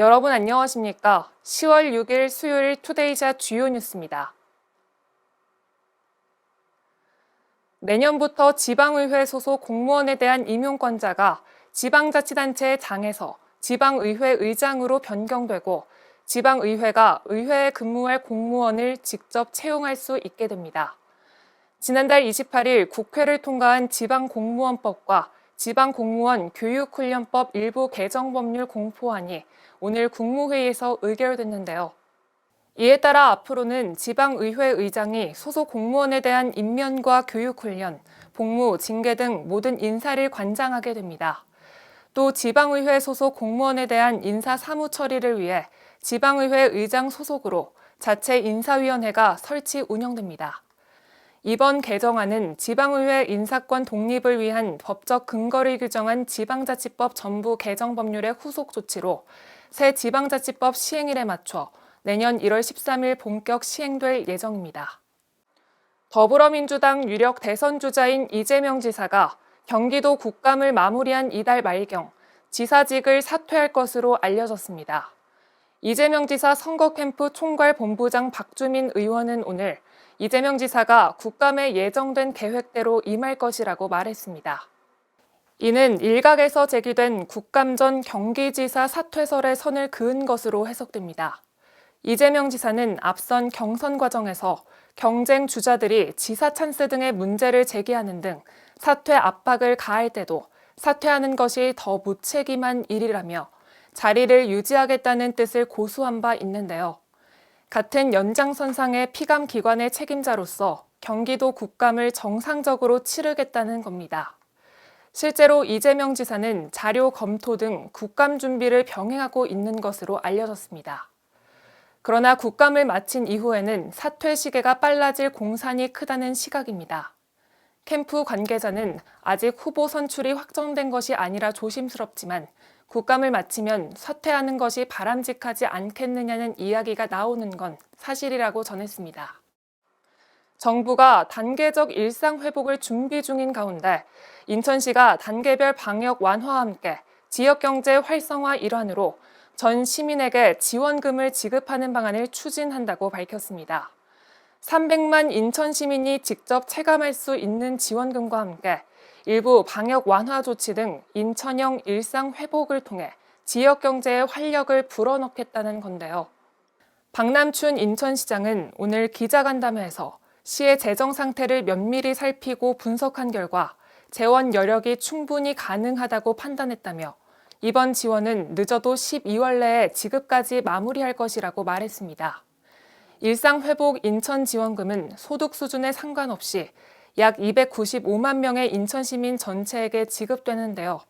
여러분 안녕하십니까? 10월 6일 수요일 투데이자 주요 뉴스입니다. 내년부터 지방의회 소속 공무원에 대한 임용권자가 지방자치단체의 장에서 지방의회 의장으로 변경되고 지방의회가 의회에 근무할 공무원을 직접 채용할 수 있게 됩니다. 지난달 28일 국회를 통과한 지방공무원법과 지방공무원 교육훈련법 일부 개정 법률 공포안이 오늘 국무회의에서 의결됐는데요. 이에 따라 앞으로는 지방의회 의장이 소속 공무원에 대한 임면과 교육훈련, 복무, 징계 등 모든 인사를 관장하게 됩니다. 또 지방의회 소속 공무원에 대한 인사 사무 처리를 위해 지방의회 의장 소속으로 자체 인사위원회가 설치 운영됩니다. 이번 개정안은 지방의회 인사권 독립을 위한 법적 근거를 규정한 지방자치법 전부 개정 법률의 후속 조치로 새 지방자치법 시행일에 맞춰 내년 1월 13일 본격 시행될 예정입니다. 더불어민주당 유력 대선 주자인 이재명 지사가 경기도 국감을 마무리한 이달 말경 지사직을 사퇴할 것으로 알려졌습니다. 이재명 지사 선거 캠프 총괄 본부장 박주민 의원은 오늘 이재명 지사가 국감에 예정된 계획대로 임할 것이라고 말했습니다. 이는 일각에서 제기된 국감 전 경기지사 사퇴설에 선을 그은 것으로 해석됩니다. 이재명 지사는 앞선 경선 과정에서 경쟁 주자들이 지사 찬스 등의 문제를 제기하는 등 사퇴 압박을 가할 때도 사퇴하는 것이 더 무책임한 일이라며 자리를 유지하겠다는 뜻을 고수한 바 있는데요. 같은 연장선상의 피감기관의 책임자로서 경기도 국감을 정상적으로 치르겠다는 겁니다. 실제로 이재명 지사는 자료 검토 등 국감 준비를 병행하고 있는 것으로 알려졌습니다. 그러나 국감을 마친 이후에는 사퇴 시계가 빨라질 공산이 크다는 시각입니다. 캠프 관계자는 아직 후보 선출이 확정된 것이 아니라 조심스럽지만 국감을 마치면 사퇴하는 것이 바람직하지 않겠느냐는 이야기가 나오는 건 사실이라고 전했습니다. 정부가 단계적 일상 회복을 준비 중인 가운데 인천시가 단계별 방역 완화와 함께 지역경제 활성화 일환으로 전 시민에게 지원금을 지급하는 방안을 추진한다고 밝혔습니다. 300만 인천 시민이 직접 체감할 수 있는 지원금과 함께 일부 방역 완화 조치 등 인천형 일상 회복을 통해 지역 경제에 활력을 불어넣겠다는 건데요. 박남춘 인천시장은 오늘 기자간담회에서 시의 재정 상태를 면밀히 살피고 분석한 결과 재원 여력이 충분히 가능하다고 판단했다며 이번 지원은 늦어도 12월 내에 지급까지 마무리할 것이라고 말했습니다. 일상회복 인천지원금은 소득 수준에 상관없이 약 295만 명의 인천 시민 전체에게 지급되는데요.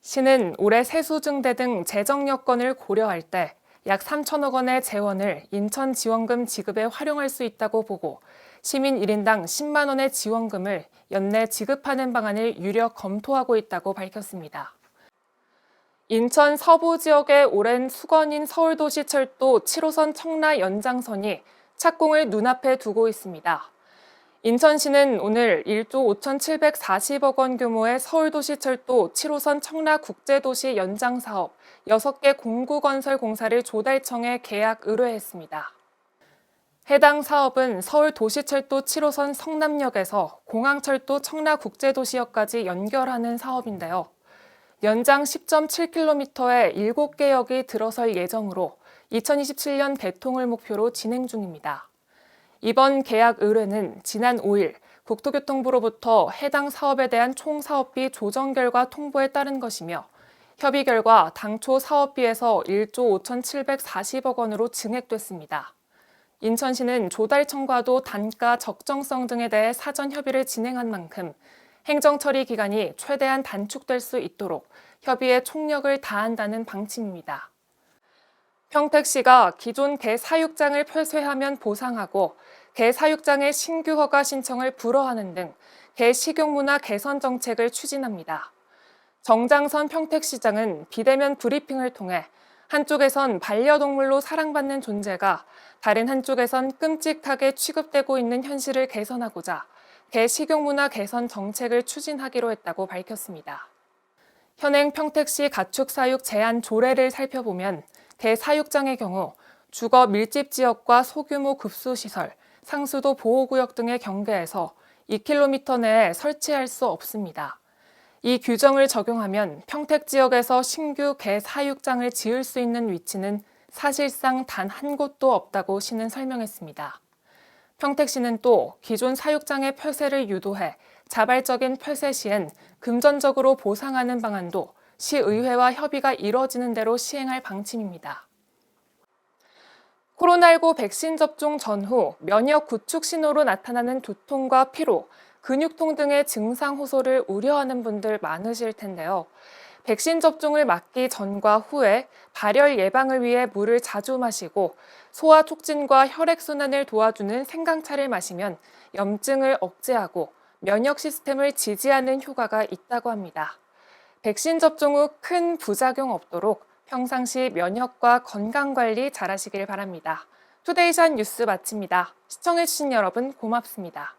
시는 올해 세수 증대 등 재정 여건을 고려할 때 약 3천억 원의 재원을 인천 지원금 지급에 활용할 수 있다고 보고 시민 1인당 10만 원의 지원금을 연내 지급하는 방안을 유력 검토하고 있다고 밝혔습니다. 인천 서부 지역의 오랜 수건인 서울도시철도 7호선 청라 연장선이 착공을 눈앞에 두고 있습니다. 인천시는 오늘 1조 5,740억 원 규모의 서울도시철도 7호선 청라국제도시 연장사업 6개 공구건설 공사를 조달청에 계약 의뢰했습니다. 해당 사업은 서울도시철도 7호선 성남역에서 공항철도 청라국제도시역까지 연결하는 사업인데요. 연장 10.7km의 7개 역이 들어설 예정으로 2027년 개통을 목표로 진행 중입니다. 이번 계약 의뢰는 지난 5일 국토교통부로부터 해당 사업에 대한 총 사업비 조정 결과 통보에 따른 것이며 협의 결과 당초 사업비에서 1조 5,740억 원으로 증액됐습니다. 인천시는 조달청과도 단가 적정성 등에 대해 사전 협의를 진행한 만큼 행정처리 기간이 최대한 단축될 수 있도록 협의에 총력을 다한다는 방침입니다. 평택시가 기존 개 사육장을 폐쇄하면 보상하고 개 사육장의 신규 허가 신청을 불허하는 등 개 식용 문화 개선 정책을 추진합니다. 정장선 평택시장은 비대면 브리핑을 통해 한쪽에선 반려동물로 사랑받는 존재가 다른 한쪽에선 끔찍하게 취급되고 있는 현실을 개선하고자 개 식용 문화 개선 정책을 추진하기로 했다고 밝혔습니다. 현행 평택시 가축 사육 제한 조례를 살펴보면 대사육장의 경우 주거 밀집 지역과 소규모 급수시설, 상수도 보호구역 등의 경계에서 2km 내에 설치할 수 없습니다. 이 규정을 적용하면 평택 지역에서 신규 개 사육장을 지을 수 있는 위치는 사실상 단 한 곳도 없다고 시는 설명했습니다. 평택시는 또 기존 사육장의 폐쇄를 유도해 자발적인 폐쇄 시엔 금전적으로 보상하는 방안도 시의회와 협의가 이뤄지는 대로 시행할 방침입니다. 코로나19 백신 접종 전후 면역 구축 신호로 나타나는 두통과 피로, 근육통 등의 증상 호소를 우려하는 분들 많으실 텐데요. 백신 접종을 맞기 전과 후에 발열 예방을 위해 물을 자주 마시고 소화 촉진과 혈액순환을 도와주는 생강차를 마시면 염증을 억제하고 면역 시스템을 지지하는 효과가 있다고 합니다. 백신 접종 후 큰 부작용 없도록 평상시 면역과 건강관리 잘하시길 바랍니다. 투데이션 뉴스 마칩니다. 시청해주신 여러분 고맙습니다.